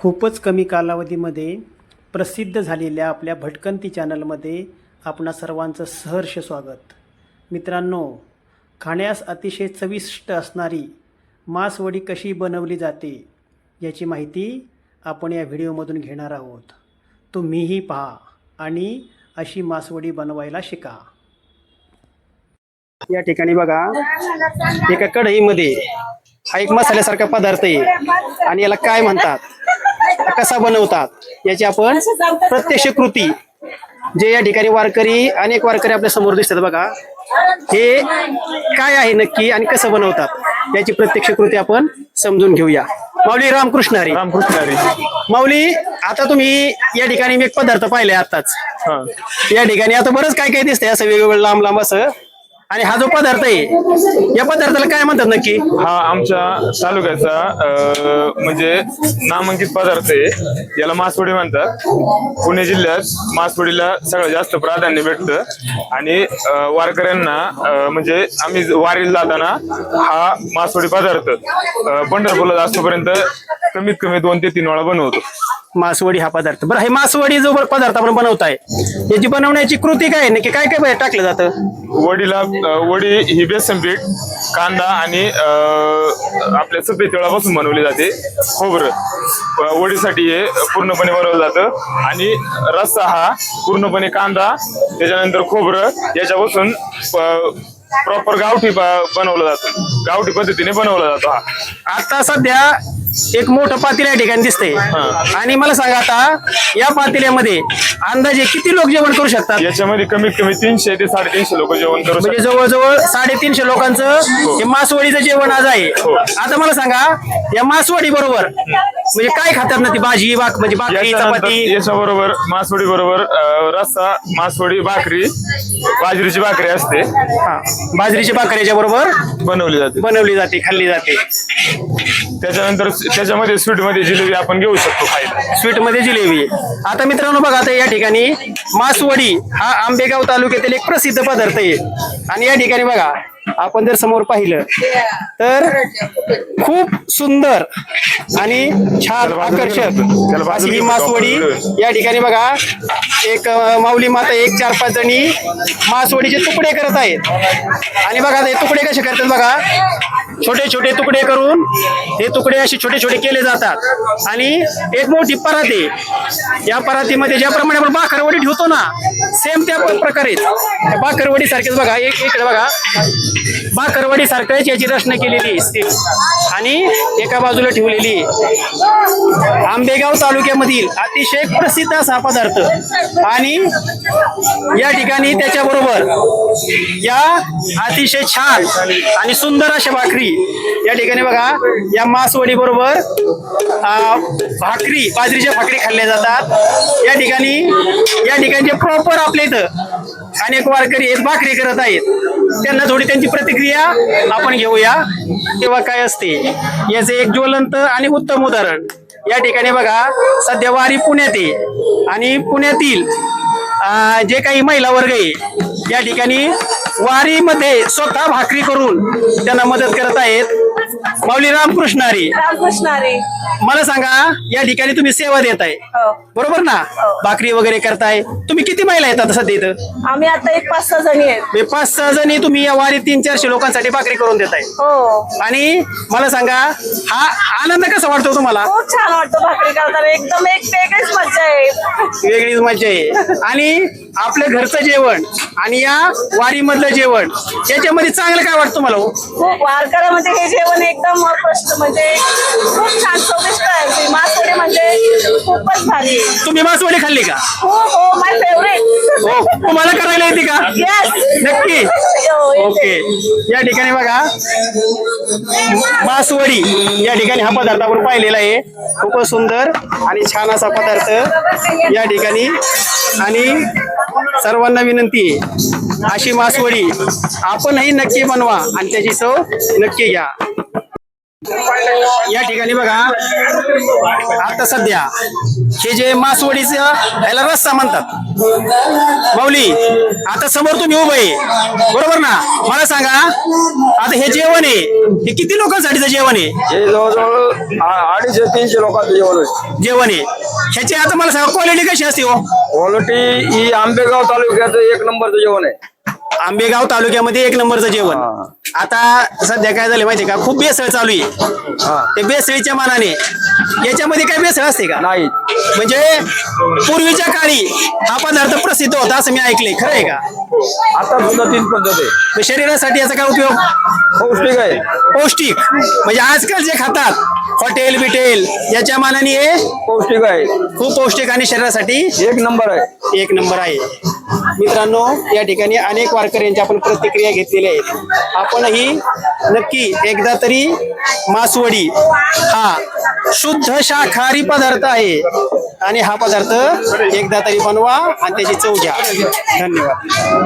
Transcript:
खूपच कमी कालावधीमध्ये प्रसिद्ध झालेल्या आपल्या भटकंती चॅनलमध्ये आपणा सर्वांचं सहर्ष स्वागत. मित्रांनो, खाण्यास अतिशय चविष्ट असणारी मासवडी कशी बनवली जाते याची माहिती आपण या व्हिडिओमधून घेणार आहोत. तुम्हीही पहा आणि अशी मासवडी बनवायला शिका. या ठिकाणी बघा, एका कढईमध्ये हा एक मसाल्यासारखा पदार्थ आहे आणि याला काय म्हणतात, कसा बनवतात याची आपण प्रत्यक्ष कृती, जे या ठिकाणी वारकरी, अनेक वारकरी आपल्या समोर दिसतात बघा, हे काय आहे नक्की आणि कसं बनवतात याची प्रत्यक्ष कृती आपण समजून घेऊया. माऊली रामकृष्ण हरी. रामकृष्ण हरी. माऊली, आता तुम्ही या ठिकाणी मी एक पदार्थ पाहिलाय आताच. या ठिकाणी आता बरंच काय काय दिसतंय असं वेगवेगळं लांब लांब असं, आणि हा जो पदार्थ आहे या पदार्थाला काय म्हणतात नक्की? हा आमच्या तालुक्याचा म्हणजे नामांकित पदार्थ आहे. याला मासवडी म्हणतात. पुणे जिल्ह्यात मासवडीला सगळ्यात जास्त प्राधान्य भेटतं आणि वारकऱ्यांना म्हणजे आम्ही वारीला जाताना हा मासवडी पदार्थ पंढरपूरला जास्तपर्यंत कमीत कमी 2 ते 3 वेळा बनवतो. मासवडी हा पदार्थ. बरं, हे मासवडी जो पदार्थ आपण बनवताय याची बनवण्याची कृती काय आहे नक्की? काय काय टाकलं जातं? वडी ही बेसन पीठ, कांदा आणि आपल्या सफेद तिळापासून बनवली जाते. खोबरं वडीसाठी हे पूर्णपणे बनवलं जातं आणि रस्सा हा पूर्णपणे कांदा, त्याच्यानंतर खोबरं याच्यापासून प्रॉपर गावठी बनवलं जातं. गावठी पद्धतीने बनवला जातो. हा आता सध्या एक मोठं पातेलं या ठिकाणी दिसतंय आणि मला सांगा, आता या पातेल्यामध्ये अंदाजे किती लोक जेवण करू शकतात? याच्यामध्ये कमीत कमी 300 ते 350 लोक जेवण करू शकतात. म्हणजे जवळजवळ 350 लोकांचं हे मासवडीचं जेवण आज आहे. आता मला सांगा, या मासवडी बरोबर म्हणजे काय खातात ना? ती भाजी, म्हणजे भाकरी, चपाती? याच्याबरोबर मासवडी बरोबर रस्सा, मासवडी, भाकरी, बाजरीची भाकरी असते. बाजरीची भाकरीच्या बरोबर बनवली जाते, खाल्ली जाते. त्याच्यानंतर त्याच्यामध्ये स्वीट मध्ये जिलेबी आपण घेऊ शकतो खायला. स्वीट मध्ये जिलेबी. आता मित्रांनो बघा, आता या ठिकाणी मासवडी हा आंबेगाव तालुक्यातील एक प्रसिद्ध पदार्थ आहे आणि या ठिकाणी बघा, आपण जर समोर पाहिलं तर खूप सुंदर आणि छान आकर्षक अशी ही मासवडी या ठिकाणी बघा, एक माऊली माता 1-4-5 जणी मासवडीचे तुकडे करत आहेत. आणि बघा हे तुकडे कसे करतात बघा, छोटे छोटे तुकडे करून हे तुकडे असे छोटे छोटे केले जातात आणि एक मोठी परात आहे. या परातीमध्ये ज्याप्रमाणे आपण भाकरवडी ठेवतो ना, सेम त्या प्रकारे भाकरवडी सारखेच बघा, इकडे बघा, भाकरवडी सारखंच याची रचना केलेली असते आणि एका बाजूला ठेवलेली. आंबेगाव तालुक्यामधील अतिशय प्रसिद्ध असा पदार्थ आणि या ठिकाणी त्याच्याबरोबर या अतिशय छान आणि सुंदर अशा भाकरी या ठिकाणी बघा, या मासवडी बरोबर भाकरी, बाजरीच्या भाकरी खाल्ल्या जातात. या ठिकाणी जे प्रॉपर आपल्या इथं अनेक वारकरी आहेत, भाकरी करत आहेत, त्यांना थोडी त्यांची प्रतिक्रिया आपण घेऊया. तेव्हा काय असते याचे एक ज्वलंत आणि उत्तम उदाहरण या ठिकाणी बघा, सध्या वारी पुण्यात आहे आणि पुण्यातील जे काही महिला वर्ग आहे या ठिकाणी वारीमध्ये स्वतः भाकरी करून त्यांना मदत करत आहेत. माऊली रामकृष्ण हरी. रामकृष्ण हरी. मला सांगा, या ठिकाणी तुम्ही सेवा देताय बरोबर ना? भाकरी वगैरे करताय. तुम्ही किती महिला येतात सध्या इथं? आम्ही आता 5-6 जणी आहेत. 5-6 जणी तुम्ही या वारी 300-400 लोकांसाठी भाकरी करून देताय. हो. आणि मला सांगा, हा आनंद कसा वाटतो तुम्हाला? खूप छान वाटतं भाकरी करताना. एकदम एक वेगळीच मजा आहे. वेगळीच मजा आहे. आणि आपल्या घरचं जेवण आणि या वारी मधलं जेवण याच्यामध्ये चांगलं काय वाटतं मला? खूप वारकऱ्यामध्ये हे जेवण एकदम प्रश्न म्हणजे खूप छान चविष्ट आहे. मासवडी म्हणजे खूपच भारी. तुम्ही मासवडी खाल्ली का? हो, माय फेवरेट. हो. तुम्हाला करायला येते का? येस, नक्की. ओके. या ठिकाणी बघा, मासवडी या ठिकाणी हा पदार्थ आपण पाहिलेला आहे. खूपच सुंदर आणि छान असा पदार्थ या ठिकाणी. आणि सर्वांना विनंती आहे, अशी मासवडी आपणही नक्की बनवा आणि त्याची चव नक्की घ्या. या ठिकाणी बघा आता सध्या हे जे मासवडीचं याला रस्सा म्हणतात माऊली, आता समोर तुम्ही उभे आहे बरोबर ना, मला सांगा आता हे जेवण आहे हे किती लोकांसाठीचं जेवण आहे? हे जवळजवळ 250-300 लोकांचं जेवण आहे. ह्याची आता मला सांगा क्वालिटी कशी असते हो? क्वालिटी ही आंबेगाव तालुक्याचं 1 नंबरचं जेवण आहे. आंबेगाव तालुक्यामध्ये 1 नंबरचं जेवण. हा. आता सध्या काय झालं माहितीये का, खूप बेसळ चालू आहे. हा. ते बेसळीच्या मानाने याच्यामध्ये काय बेसळ असते का? नाही, म्हणजे पूर्वीच्या काळी हा पदार्थ प्रसिद्ध होता असं मी ऐकलंय, खरं आहे का? आता सुद्धा 3 पद्धत आहे. मग शरीरासाठी याचा काय उपयोग? पौष्टिक आहे. पौष्टिक म्हणजे आजकाल जे खातात हॉटेल बिटेल याच्या मानाने हे पौष्टिक आहे. खूप पौष्टिक आणि शरीरासाठी 1 नंबर आहे. 1 नंबर आहे. मित्रांनो, या ठिकाणी अनेक वारकऱ्यांच्या आपण प्रतिक्रिया घेतलेल्या आहेत. आपणही नक्की एकदा तरी मासवडी हा शुद्ध शाकाहारी पदार्थ आहे आणि हा पदार्थ एकदा तरी बनवा आणि त्याची चव घ्या. धन्यवाद.